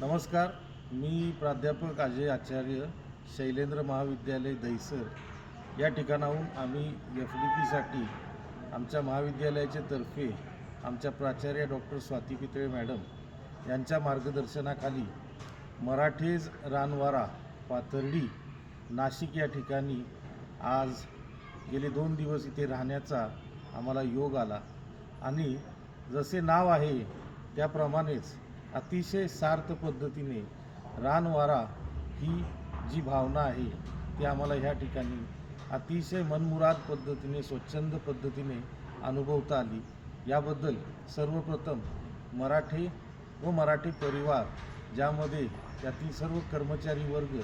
नमस्कार. मी प्राध्यापक अजय आचार्य, शैलेंद्र महाविद्यालय दहिसर या ठिकाणाहून आम्ही FDPसाठी आमच्या महाविद्यालयाच्या तर्फे आमच्या प्राचार्य डॉक्टर स्वाती पितळे मॅडम यांच्या मार्गदर्शनाखाली मराठेज रानवारा पाथर्डी नाशिक या ठिकाणी आज गेले 2 दिवस इथे राहण्याचा आम्हाला योग आला आणि जसे नाव आहे त्याप्रमाणेच अतिशय सार्थ पद्धतीने रानवारा ही जी भावना आहे ती आम्हाला ह्या ठिकाणी अतिशय मनमुराद पद्धतीने स्वच्छंद पद्धतीने अनुभवता आली। याबद्दल सर्वप्रथम मराठे व मराठी परिवार ज्यामध्ये त्यातील सर्व कर्मचारी वर्ग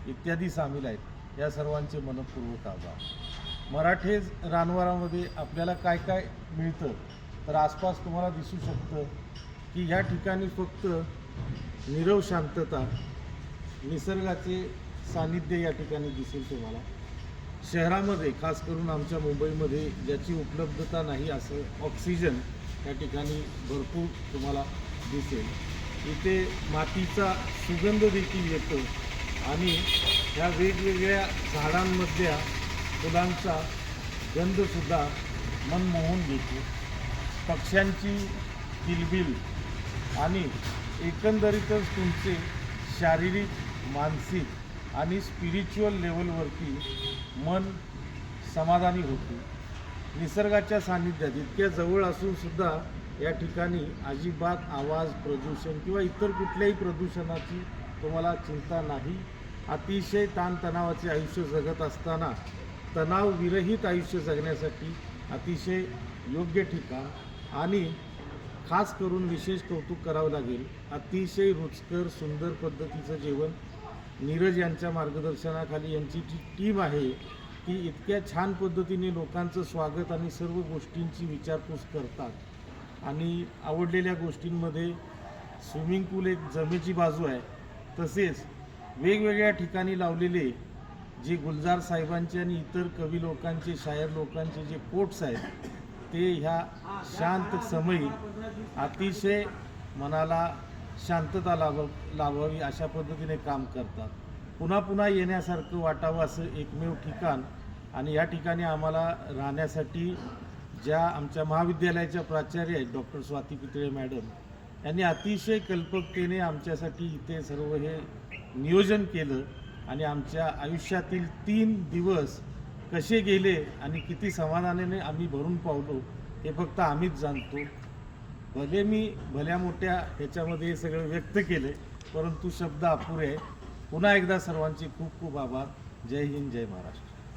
इत्यादी सामील आहेत या सर्वांचे मनपूर्वक आभार। मराठेज रानवारामध्ये आपल्याला काय काय मिळतं तर आसपास तुम्हाला दिसू शकतं की या ठिकाणी फक्त नीरव शांतता, निसर्गाचे सानिध्य या ठिकाणी दिसेल तुम्हाला। शहरामध्ये खास करून आमच्या मुंबईमध्ये ज्याची उपलब्धता नाही असं ऑक्सिजन या ठिकाणी भरपूर तुम्हाला दिसेल। इथे मातीचा सुगंध देखील येतो आणि ह्या वेगवेगळ्या झाडांमधल्या फुलांचा गंधसुद्धा मन मोहून घेतो। पक्ष्यांची किलबिल आणि एकंदरीतच तुमचे शारीरिक, मानसिक आणि स्पिरिच्युअल लेवलवरती मन समाधानी होते। निसर्गाच्या सानिध्यात इतक्या जवळ असूनसुद्धा या ठिकाणी अजिबात आवाज, प्रदूषण किंवा इतर कुठल्याही प्रदूषणाची तुम्हाला चिंता नाही। अतिशय ताणतणावाचे आयुष्य जगत असताना तणावविरहित आयुष्य जगण्यासाठी अतिशय योग्य ठिकाण आणि खास करून विशेष कौतुक करावं लागेल, अतिशय रुचकर सुंदर पद्धतीचं जेवण नीरज यांच्या मार्गदर्शनाखाली यांची जी टीम आहे ती इतक्या छान पद्धतीने लोकांचं स्वागत आणि सर्व गोष्टींची विचारपूस करतात। आणि आवडलेल्या गोष्टींमध्ये स्विमिंग पूल एक जमेची बाजू आहे, तसेच वेगवेगळ्या ठिकाणी लावलेले जे गुलजार साहेबांचे आणि इतर कवी लोकांचे, शायर लोकांचे जे कोट्स आहेत ते ह्या शांत समयी अतिशय मनाला शांतता लावावी अशा पद्धतीने काम करतात। पुन्हा पुन्हा येण्यासारखं वाटावं असं एकमेव ठिकाण आणि या ठिकाणी आम्हाला राहण्यासाठी ज्या आमच्या महाविद्यालयाच्या प्राचार्य आहेत डॉक्टर स्वाती पितळे मॅडम यांनी अतिशय कल्पकतेने आमच्यासाठी इथे सर्व हे नियोजन केलं आणि आमच्या आयुष्यातील 3 दिवस कसे गेले आणि किती समाधानाने आम्ही भरून पावलो हे फक्त आम्हीच जाणतो। भले मी भल्या मोठ्या ह्याच्यामध्ये हे सगळं व्यक्त केले परंतु शब्द अपुरे आहे। पुन्हा एकदा सर्वांचे खूप खूप आभार। जय हिंद, जय महाराष्ट्र।